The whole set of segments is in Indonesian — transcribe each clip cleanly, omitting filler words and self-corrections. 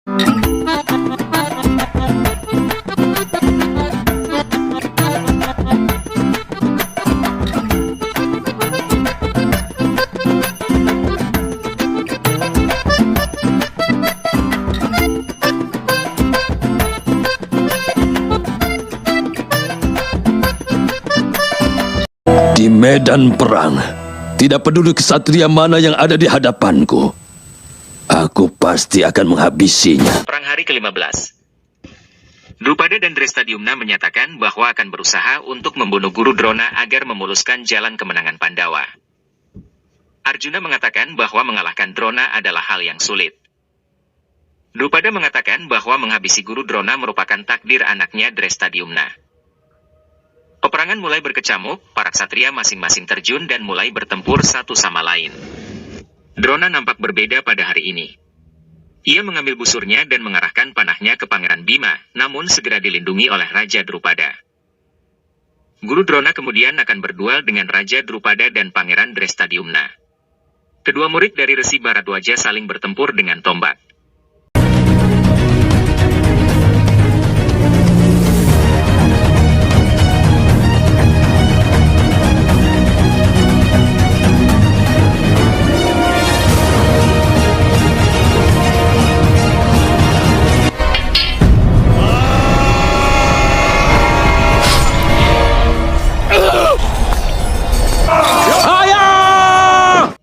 Di medan perang, tidak peduli kesatria mana yang ada di hadapanku, aku pasti akan menghabisinya. Perang hari ke-15. Drupada dan Drestadiumna menyatakan bahwa akan berusaha untuk membunuh Guru Drona agar memuluskan jalan kemenangan Pandawa. Arjuna mengatakan bahwa mengalahkan Drona adalah hal yang sulit. Drupada mengatakan bahwa menghabisi Guru Drona merupakan takdir anaknya Drestadiumna. Peperangan mulai berkecamuk, para ksatria masing-masing terjun dan mulai bertempur satu sama lain. Drona nampak berbeda pada hari ini. Ia mengambil busurnya dan mengarahkan panahnya ke Pangeran Bima, namun segera dilindungi oleh Raja Drupada. Guru Drona kemudian akan berduel dengan Raja Drupada dan Pangeran Drestadiumna. Kedua murid dari Resi Bharadwaja saling bertempur dengan tombak.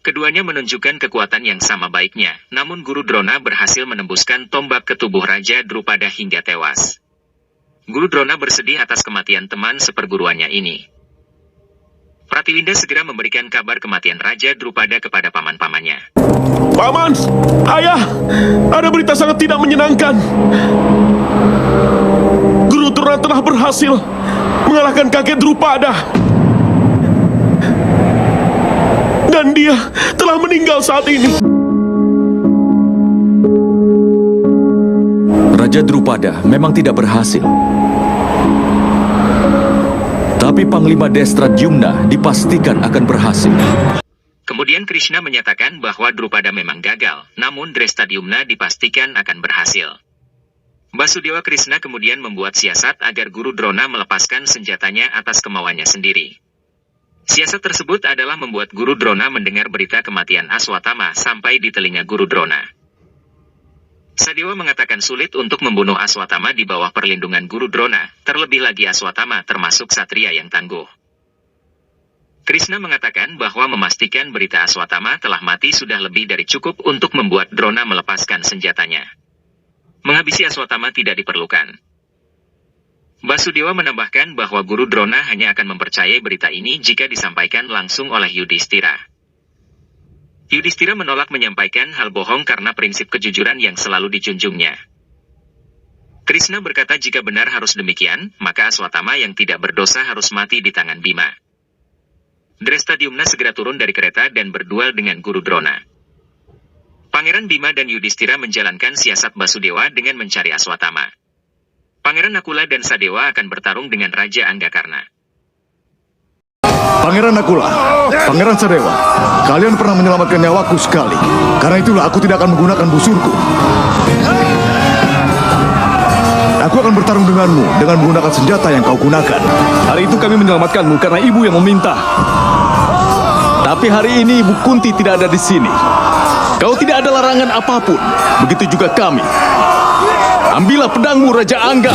Keduanya menunjukkan kekuatan yang sama baiknya, namun Guru Drona berhasil menembuskan tombak ke tubuh Raja Drupada hingga tewas. Guru Drona bersedih atas kematian teman seperguruannya ini. Pratiwinda segera memberikan kabar kematian Raja Drupada kepada paman-pamannya. Paman, ayah, ada berita sangat tidak menyenangkan. Guru Drona telah berhasil mengalahkan kakek Drupada. Dan dia telah meninggal saat ini. Raja Drupada memang tidak berhasil. Tapi Panglima Drestadiumna dipastikan akan berhasil. Kemudian Krishna menyatakan bahwa Drupada memang gagal, namun Drestadiumna dipastikan akan berhasil. Basudewa Krishna kemudian membuat siasat agar Guru Drona melepaskan senjatanya atas kemauannya sendiri. Siasat tersebut adalah membuat Guru Drona mendengar berita kematian Aswatthama sampai di telinga Guru Drona. Sadewa mengatakan sulit untuk membunuh Aswatthama di bawah perlindungan Guru Drona, terlebih lagi Aswatthama termasuk satria yang tangguh. Krishna mengatakan bahwa memastikan berita Aswatthama telah mati sudah lebih dari cukup untuk membuat Drona melepaskan senjatanya. Menghabisi Aswatthama tidak diperlukan. Basudewa menambahkan bahwa Guru Drona hanya akan mempercayai berita ini jika disampaikan langsung oleh Yudhistira. Yudhistira menolak menyampaikan hal bohong karena prinsip kejujuran yang selalu dijunjungnya. Krishna berkata jika benar harus demikian, maka Aswatthama yang tidak berdosa harus mati di tangan Bima. Drestadiumna segera turun dari kereta dan berduel dengan Guru Drona. Pangeran Bima dan Yudhistira menjalankan siasat Basudewa dengan mencari Aswatthama. Pangeran Nakula dan Sadewa akan bertarung dengan Raja Anggakarna. Pangeran Nakula, Pangeran Sadewa, kalian pernah menyelamatkan nyawaku sekali. Karena itulah aku tidak akan menggunakan busurku. Aku akan bertarung denganmu dengan menggunakan senjata yang kau gunakan. Hari itu kami menyelamatkanmu karena ibu yang meminta. Tapi hari ini Ibu Kunti tidak ada di sini. Kau tidak ada larangan apapun. Begitu juga kami. Ambillah pedangmu, Raja Angga.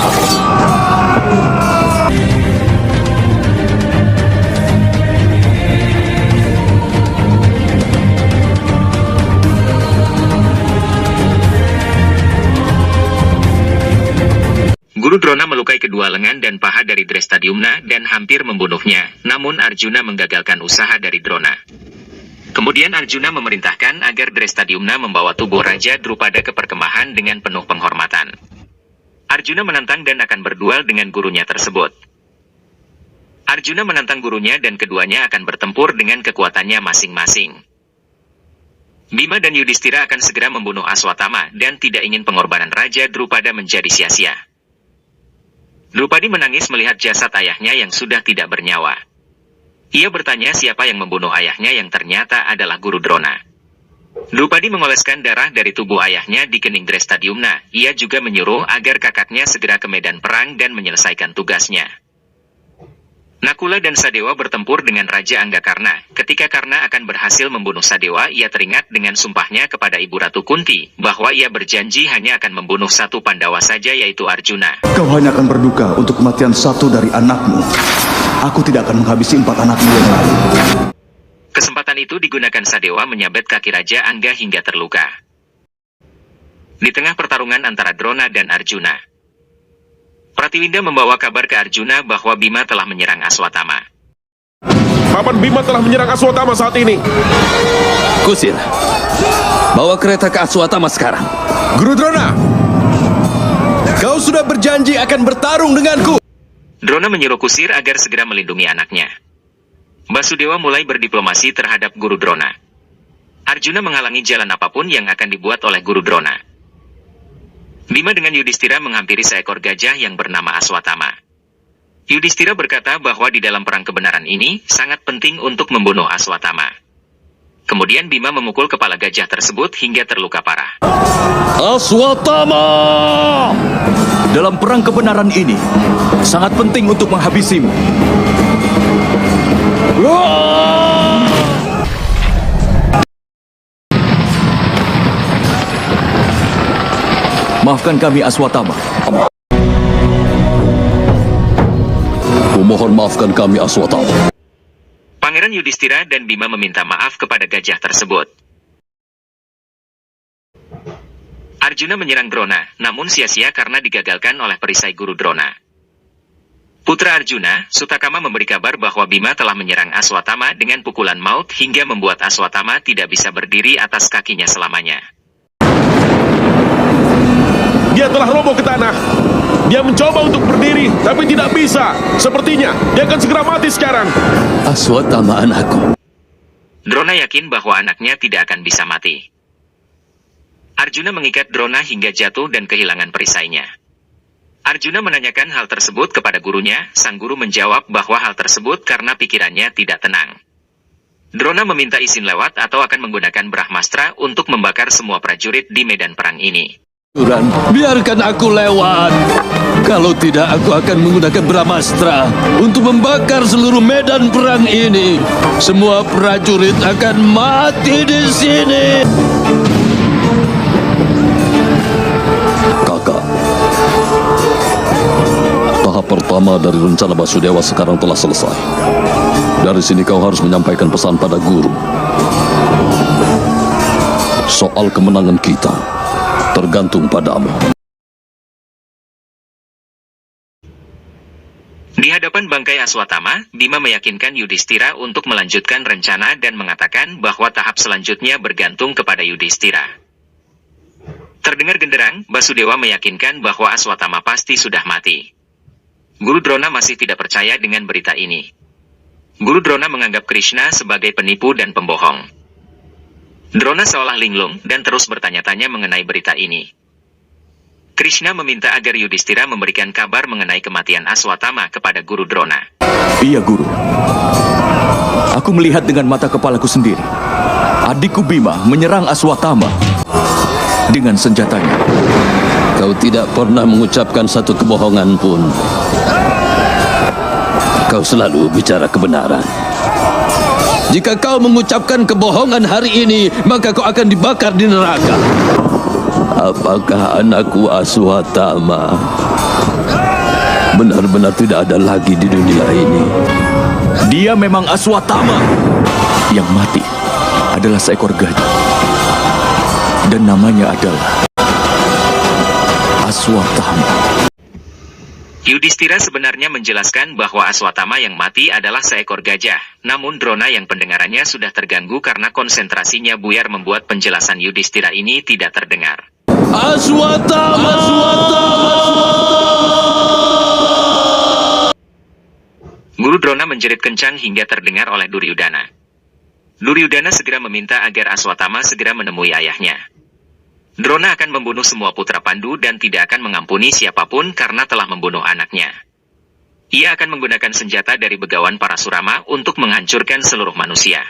Guru Drona melukai kedua lengan dan paha dari Drestadiumna dan hampir membunuhnya, namun Arjuna menggagalkan usaha dari Drona. Kemudian Arjuna memerintahkan agar Drestadiumna membawa tubuh Raja Drupada ke perkemahan dengan penuh penghormatan. Arjuna menantang dan akan berduel dengan gurunya tersebut. Arjuna menantang gurunya dan keduanya akan bertempur dengan kekuatannya masing-masing. Bima dan Yudhistira akan segera membunuh Aswatthama dan tidak ingin pengorbanan Raja Drupada menjadi sia-sia. Drupadi menangis melihat jasad ayahnya yang sudah tidak bernyawa. Ia bertanya siapa yang membunuh ayahnya yang ternyata adalah Guru Drona. Drupadi mengoleskan darah dari tubuh ayahnya di kening Drestadiumna. Ia juga menyuruh agar kakaknya segera ke medan perang dan menyelesaikan tugasnya. Nakula dan Sadewa bertempur dengan Raja Anggakarna. Ketika Karna akan berhasil membunuh Sadewa, ia teringat dengan sumpahnya kepada Ibu Ratu Kunti, bahwa ia berjanji hanya akan membunuh satu Pandawa saja, yaitu Arjuna. Kau hanya akan berduka untuk kematian satu dari anakmu. Aku tidak akan menghabisi 4 anakmu yang lain. Kesempatan itu digunakan Sadewa menyabet kaki Raja Angga hingga terluka. Di tengah pertarungan antara Drona dan Arjuna, Pratiwinda membawa kabar ke Arjuna bahwa Bima telah menyerang Aswatama. Paman Bima telah menyerang Aswatama saat ini. Kusir, bawa kereta ke Aswatama sekarang. Guru Drona, kau sudah berjanji akan bertarung denganku. Drona menyuruh Kusir agar segera melindungi anaknya. Basudewa mulai berdiplomasi terhadap Guru Drona. Arjuna menghalangi jalan apapun yang akan dibuat oleh Guru Drona. Bima dengan Yudhistira menghampiri seekor gajah yang bernama Aswatama. Yudhistira berkata bahwa di dalam perang kebenaran ini, sangat penting untuk membunuh Aswatama. Kemudian Bima memukul kepala gajah tersebut hingga terluka parah. Aswatama! Dalam perang kebenaran ini, sangat penting untuk menghabisimu. Maafkan kami, Aswatama. Kumohon maafkan kami, Aswatama. Pangeran Yudhistira dan Bima meminta maaf kepada gajah tersebut. Arjuna menyerang Drona, namun sia-sia karena digagalkan oleh perisai Guru Drona. Putra Arjuna, Sutakama memberi kabar bahwa Bima telah menyerang Aswatama dengan pukulan maut hingga membuat Aswatama tidak bisa berdiri atas kakinya selamanya. Dia telah roboh ke tanah. Dia mencoba untuk berdiri, tapi tidak bisa. Sepertinya dia akan segera mati sekarang. Aswatama anakku. Drona yakin bahwa anaknya tidak akan bisa mati. Arjuna mengikat Drona hingga jatuh dan kehilangan perisainya. Arjuna menanyakan hal tersebut kepada gurunya. Sang guru menjawab bahwa hal tersebut karena pikirannya tidak tenang. Drona meminta izin lewat atau akan menggunakan Brahmastra untuk membakar semua prajurit di medan perang ini. Biarkan aku lewat. Kalau tidak, aku akan menggunakan Brahmastra untuk membakar seluruh medan perang ini. Semua prajurit akan mati di sini. Kakak, tahap pertama dari rencana Basudewa sekarang telah selesai. Dari sini kau harus menyampaikan pesan pada guru. Soal kemenangan kita tergantung padamu. Di hadapan bangkai Aswatama, Bima meyakinkan Yudhistira untuk melanjutkan rencana dan mengatakan bahwa tahap selanjutnya bergantung kepada Yudhistira. Terdengar genderang, Basudewa meyakinkan bahwa Aswatama pasti sudah mati. Guru Drona masih tidak percaya dengan berita ini. Guru Drona menganggap Krishna sebagai penipu dan pembohong. Drona seolah linglung dan terus bertanya-tanya mengenai berita ini. Krishna meminta agar Yudhistira memberikan kabar mengenai kematian Aswatama kepada Guru Drona. Iya, Guru. Aku melihat dengan mata kepalaku sendiri. Adikku Bima menyerang Aswatama dengan senjatanya. Kau tidak pernah mengucapkan satu kebohongan pun. Kau selalu bicara kebenaran. Jika kau mengucapkan kebohongan hari ini, maka kau akan dibakar di neraka. Apakah anakku Aswatama benar-benar tidak ada lagi di dunia ini? Dia memang Aswatama. Yang mati adalah seekor gajah. Dan namanya adalah Aswatama. Yudhistira sebenarnya menjelaskan bahwa Aswatama yang mati adalah seekor gajah. Namun Drona yang pendengarannya sudah terganggu karena konsentrasinya buyar membuat penjelasan Yudhistira ini tidak terdengar. Aswatama! Guru Drona menjerit kencang hingga terdengar oleh Duryudana. Duryudana segera meminta agar Aswatama segera menemui ayahnya. Drona akan membunuh semua putra Pandu dan tidak akan mengampuni siapapun karena telah membunuh anaknya. Ia akan menggunakan senjata dari begawan Parasurama untuk menghancurkan seluruh manusia.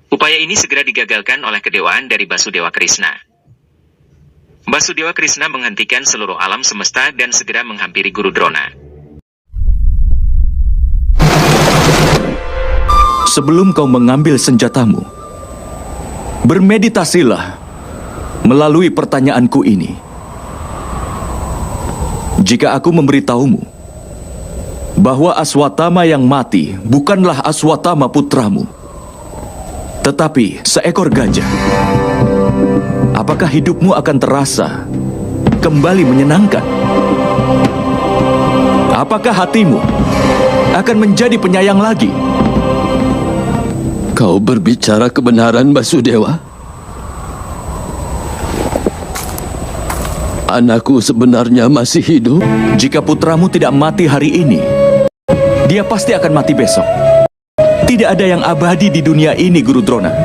Upaya ini segera digagalkan oleh kedewaan dari Basudewa Krishna. Basudewa Krishna menghentikan seluruh alam semesta dan segera menghampiri Guru Drona. Sebelum kau mengambil senjatamu, bermeditasilah melalui pertanyaanku ini. Jika aku memberitahumu bahwa Aswatama yang mati bukanlah Aswatama putramu, tetapi seekor gajah, apakah hidupmu akan terasa kembali menyenangkan? Apakah hatimu akan menjadi penyayang lagi? Kau berbicara kebenaran, Basudewa. Anakku sebenarnya masih hidup. Jika putramu tidak mati hari ini, dia pasti akan mati besok. Tidak ada yang abadi di dunia ini, Guru Drona.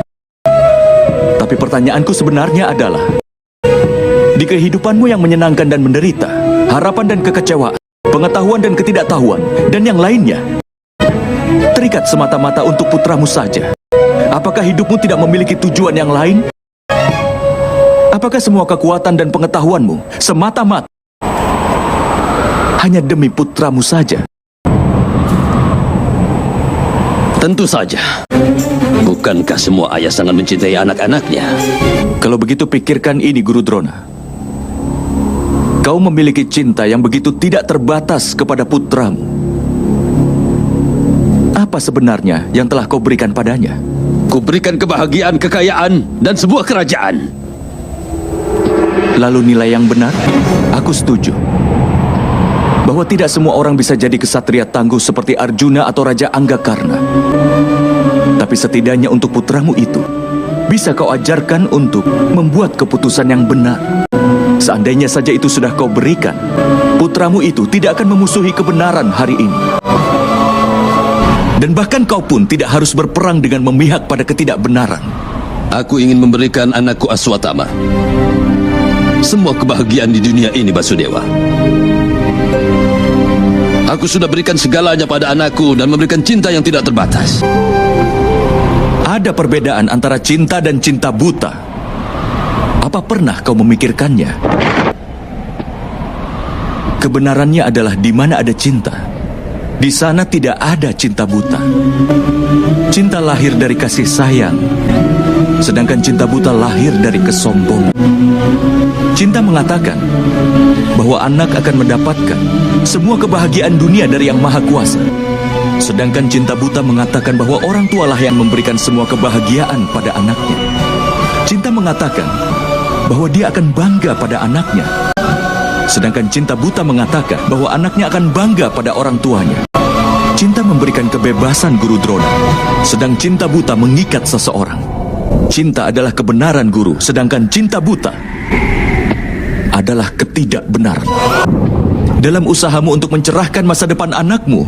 Tapi pertanyaanku sebenarnya adalah, di kehidupanmu yang menyenangkan dan menderita, harapan dan kekecewaan, pengetahuan dan ketidaktahuan, dan yang lainnya, terikat semata-mata untuk putramu saja. Apakah hidupmu tidak memiliki tujuan yang lain? Apakah semua kekuatan dan pengetahuanmu semata-mata hanya demi putramu saja? Tentu saja. Bukankah semua ayah sangat mencintai anak-anaknya? Kalau begitu pikirkan ini, Guru Drona. Kau memiliki cinta yang begitu tidak terbatas kepada putramu. Apa sebenarnya yang telah kau berikan padanya? Kuberikan kebahagiaan, kekayaan, dan sebuah kerajaan. Lalu nilai yang benar? Aku setuju bahwa tidak semua orang bisa jadi kesatria tangguh seperti Arjuna atau Raja Anggakarna. Tapi setidaknya untuk putramu itu, bisa kau ajarkan untuk membuat keputusan yang benar. Seandainya saja itu sudah kau berikan, putramu itu tidak akan memusuhi kebenaran hari ini. Dan bahkan kau pun tidak harus berperang dengan memihak pada ketidakbenaran. Aku ingin memberikan anakku Aswatama semua kebahagiaan di dunia ini, Basudewa. Aku sudah berikan segalanya pada anakku dan memberikan cinta yang tidak terbatas. Ada perbedaan antara cinta dan cinta buta. Apa pernah kau memikirkannya? Kebenarannya adalah di mana ada cinta, di sana tidak ada cinta buta. Cinta lahir dari kasih sayang, sedangkan cinta buta lahir dari kesombongan. Cinta mengatakan bahwa anak akan mendapatkan semua kebahagiaan dunia dari Yang Maha Kuasa. Sedangkan cinta buta mengatakan bahwa orang tualah yang memberikan semua kebahagiaan pada anaknya. Cinta mengatakan bahwa dia akan bangga pada anaknya. Sedangkan cinta buta mengatakan bahwa anaknya akan bangga pada orang tuanya. Cinta memberikan kebebasan, Guru Drona, sedang cinta buta mengikat seseorang. Cinta adalah kebenaran, Guru, sedangkan cinta buta adalah ketidakbenaran. Dalam usahamu untuk mencerahkan masa depan anakmu,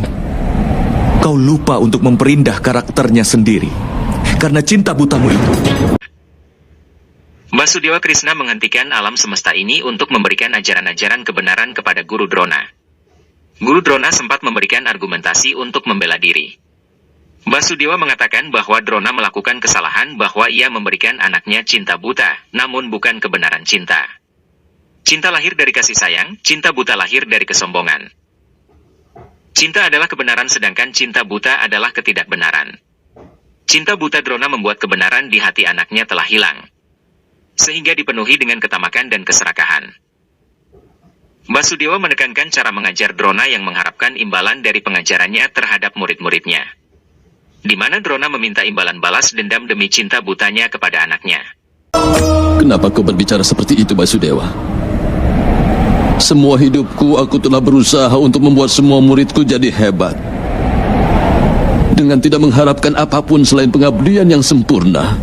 kau lupa untuk memperindah karakternya sendiri karena cinta butamu itu. Basudewa Krishna menghentikan alam semesta ini untuk memberikan ajaran-ajaran kebenaran kepada Guru Drona. Guru Drona sempat memberikan argumentasi untuk membela diri. Basudewa mengatakan bahwa Drona melakukan kesalahan bahwa ia memberikan anaknya cinta buta, namun bukan kebenaran cinta. Cinta lahir dari kasih sayang, cinta buta lahir dari kesombongan. Cinta adalah kebenaran sedangkan cinta buta adalah ketidakbenaran. Cinta buta Drona membuat kebenaran di hati anaknya telah hilang, sehingga dipenuhi dengan ketamakan dan keserakahan. Basudewa menekankan cara mengajar Drona yang mengharapkan imbalan dari pengajarannya terhadap murid-muridnya, di mana Drona meminta imbalan balas dendam demi cinta butanya kepada anaknya. Kenapa kau berbicara seperti itu, Basudewa? Semua hidupku aku telah berusaha untuk membuat semua muridku jadi hebat, dengan tidak mengharapkan apapun selain pengabdian yang sempurna.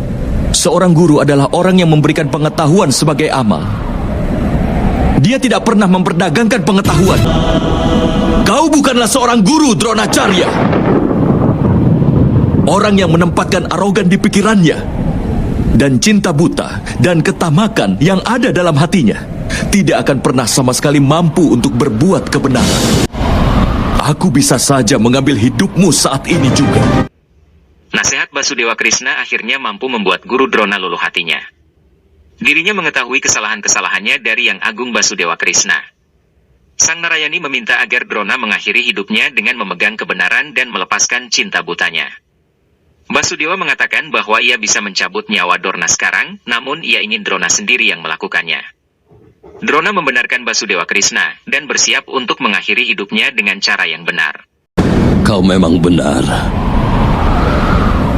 Seorang guru adalah orang yang memberikan pengetahuan sebagai amal. Dia tidak pernah memperdagangkan pengetahuan. Kau bukanlah seorang guru, Dronacharya. Orang yang menempatkan arogan di pikirannya dan cinta buta dan ketamakan yang ada dalam hatinya tidak akan pernah sama sekali mampu untuk berbuat kebenaran. Aku bisa saja mengambil hidupmu saat ini juga. Nasihat Basudewa Krishna akhirnya mampu membuat Guru Drona luluh hatinya. Dirinya mengetahui kesalahan-kesalahannya dari Yang Agung Basudewa Krishna. Sang Narayani meminta agar Drona mengakhiri hidupnya dengan memegang kebenaran dan melepaskan cinta butanya. Basudewa mengatakan bahwa ia bisa mencabut nyawa Drona sekarang, namun ia ingin Drona sendiri yang melakukannya. Drona membenarkan Basudewa Krishna dan bersiap untuk mengakhiri hidupnya dengan cara yang benar. Kau memang benar.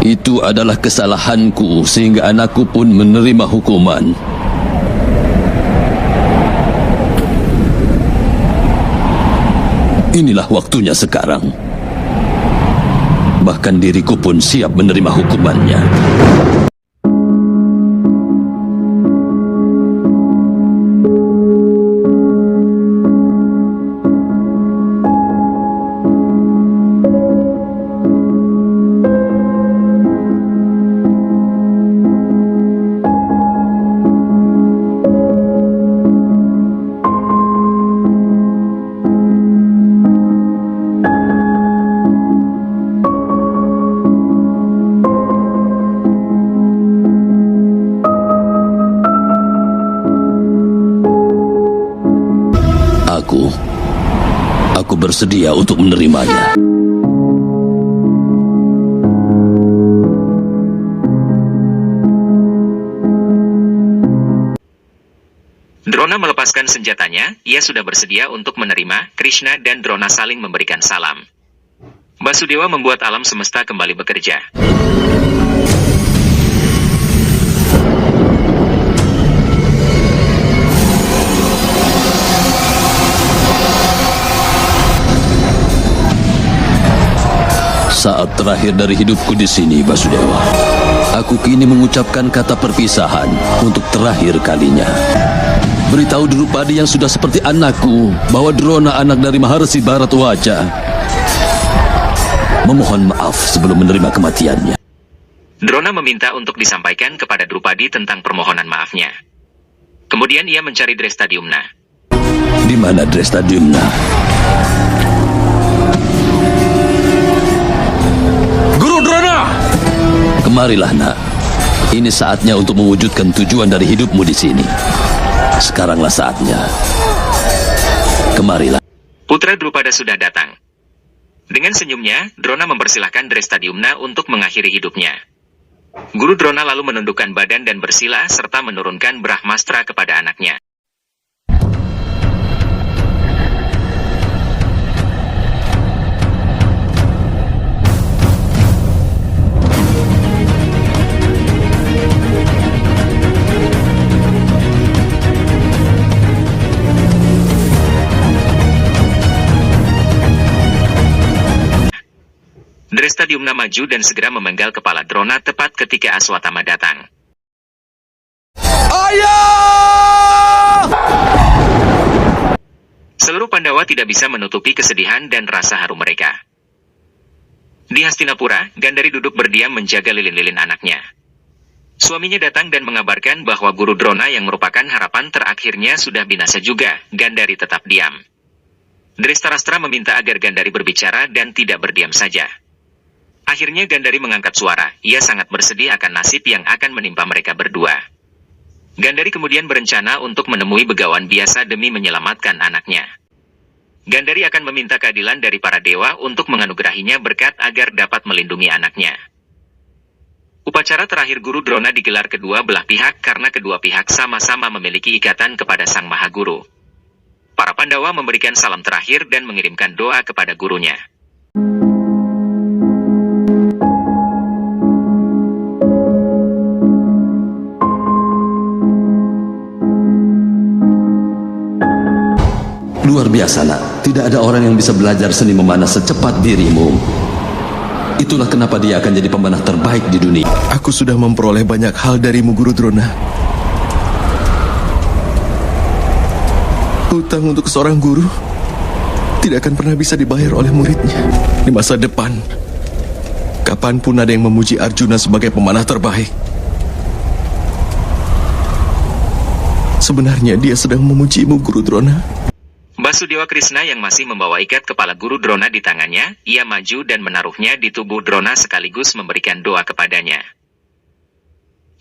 Itu adalah kesalahanku sehingga anakku pun menerima hukuman. Inilah waktunya sekarang. Bahkan diriku pun siap menerima hukumannya. Aku bersedia untuk menerimanya. Drona melepaskan senjatanya, ia sudah bersedia untuk menerima. Krishna dan Drona saling memberikan salam. Basudewa membuat alam semesta kembali bekerja. Saat terakhir dari hidupku di sini, Basudewa. Aku kini mengucapkan kata perpisahan untuk terakhir kalinya. Beritahu Drupadi yang sudah seperti anakku bahwa Drona anak dari Maharsi Bharadwaja memohon maaf sebelum menerima kematiannya. Drona meminta untuk disampaikan kepada Drupadi tentang permohonan maafnya. Kemudian ia mencari Drestadiumna. Di mana Drestadiumna? Guru Drona! Kemarilah, nak. Ini saatnya untuk mewujudkan tujuan dari hidupmu di sini. Sekaranglah saatnya. Kemarilah. Putra Drupada sudah datang. Dengan senyumnya, Drona mempersilahkan Drestadiumna untuk mengakhiri hidupnya. Guru Drona lalu menundukkan badan dan bersila serta menurunkan Brahmastra kepada anaknya. Drestadiumna maju dan segera memenggal kepala Drona tepat ketika Aswatthama datang. Ayah! Seluruh Pandawa tidak bisa menutupi kesedihan dan rasa haru mereka. Di Hastinapura, Gandhari duduk berdiam menjaga lilin-lilin anaknya. Suaminya datang dan mengabarkan bahwa Guru Drona yang merupakan harapan terakhirnya sudah binasa juga. Gandhari tetap diam. Drestarastra meminta agar Gandhari berbicara dan tidak berdiam saja. Akhirnya Gandhari mengangkat suara, ia sangat bersedih akan nasib yang akan menimpa mereka berdua. Gandhari kemudian berencana untuk menemui begawan biasa demi menyelamatkan anaknya. Gandhari akan meminta keadilan dari para dewa untuk menganugerahinya berkat agar dapat melindungi anaknya. Upacara terakhir Guru Drona digelar kedua belah pihak karena kedua pihak sama-sama memiliki ikatan kepada Sang Mahaguru. Para Pandawa memberikan salam terakhir dan mengirimkan doa kepada gurunya. Luar biasa, nak. Tidak ada orang yang bisa belajar seni memanah secepat dirimu. Itulah kenapa dia akan jadi pemanah terbaik di dunia. Aku sudah memperoleh banyak hal darimu, Guru Drona. Hutang untuk seorang guru tidak akan pernah bisa dibayar oleh muridnya. Di masa depan, kapanpun ada yang memuji Arjuna sebagai pemanah terbaik, sebenarnya dia sedang memujimu, Guru Drona. Basudewa Krishna yang masih membawa ikat kepala guru Drona di tangannya, ia maju dan menaruhnya di tubuh Drona sekaligus memberikan doa kepadanya.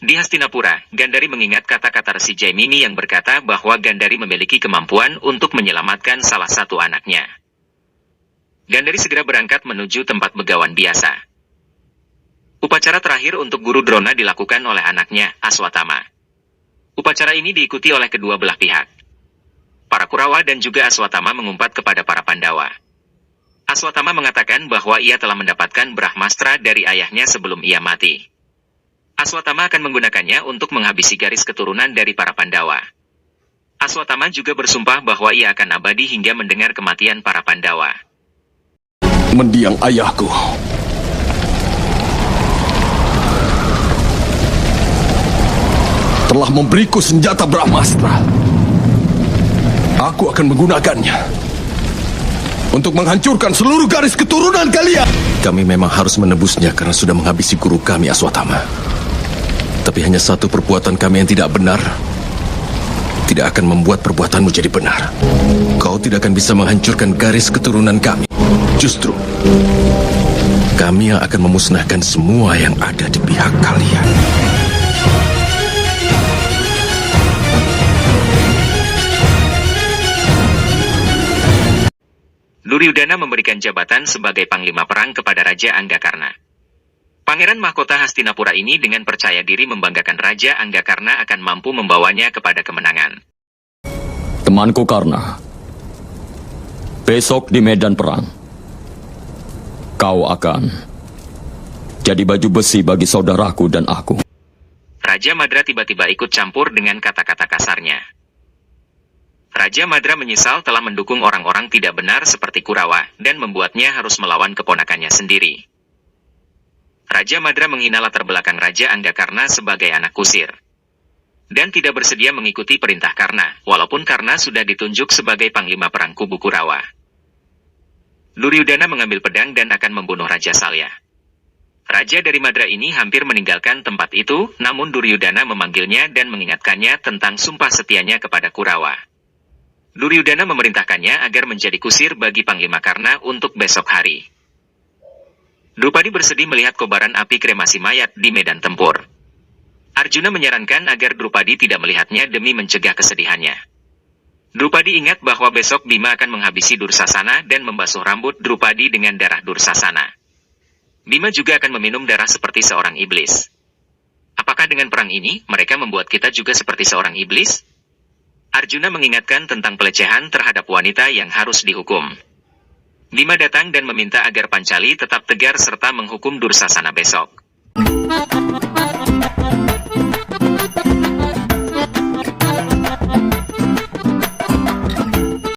Di Hastinapura, Gandhari mengingat kata-kata Resi Jaimini yang berkata bahwa Gandhari memiliki kemampuan untuk menyelamatkan salah satu anaknya. Gandhari segera berangkat menuju tempat begawan biasa. Upacara terakhir untuk guru Drona dilakukan oleh anaknya, Aswatthama. Upacara ini diikuti oleh kedua belah pihak. Para Kurawa dan juga Aswatthama mengumpat kepada para Pandawa. Aswatthama mengatakan bahwa ia telah mendapatkan Brahmastra dari ayahnya sebelum ia mati. Aswatthama akan menggunakannya untuk menghabisi garis keturunan dari para Pandawa. Aswatthama juga bersumpah bahwa ia akan abadi hingga mendengar kematian para Pandawa. Mendiang ayahku. Telah memberiku senjata Brahmastra. Aku akan menggunakannya untuk menghancurkan seluruh garis keturunan kalian. Kami memang harus menebusnya karena sudah menghabisi guru kami, Aswatthama. Tapi hanya satu perbuatan kami yang tidak benar tidak akan membuat perbuatanmu jadi benar. Kau tidak akan bisa menghancurkan garis keturunan kami. Justru, kami yang akan memusnahkan semua yang ada di pihak kalian. Duryudana memberikan jabatan sebagai panglima perang kepada Raja Anggakarna. Pangeran mahkota Hastinapura ini dengan percaya diri membanggakan Raja Anggakarna akan mampu membawanya kepada kemenangan. Temanku Karna, besok di medan perang, kau akan jadi baju besi bagi saudaraku dan aku. Raja Madra tiba-tiba ikut campur dengan kata-kata kasarnya. Raja Madra menyesal telah mendukung orang-orang tidak benar seperti Kurawa, dan membuatnya harus melawan keponakannya sendiri. Raja Madra menghina latar belakang Raja Anggakarna sebagai anak kusir. Dan tidak bersedia mengikuti perintah Karna, walaupun Karna sudah ditunjuk sebagai panglima perang kubu Kurawa. Duryudana mengambil pedang dan akan membunuh Raja Salya. Raja dari Madra ini hampir meninggalkan tempat itu, namun Duryudana memanggilnya dan mengingatkannya tentang sumpah setianya kepada Kurawa. Duryudana memerintahkannya agar menjadi kusir bagi Panglima Karna untuk besok hari. Drupadi bersedih melihat kobaran api kremasi mayat di medan tempur. Arjuna menyarankan agar Drupadi tidak melihatnya demi mencegah kesedihannya. Drupadi ingat bahwa besok Bima akan menghabisi Dursasana dan membasuh rambut Drupadi dengan darah Dursasana. Bima juga akan meminum darah seperti seorang iblis. Apakah dengan perang ini, mereka membuat kita juga seperti seorang iblis? Arjuna mengingatkan tentang pelecehan terhadap wanita yang harus dihukum. Bima datang dan meminta agar Pancali tetap tegar serta menghukum Dursasana besok.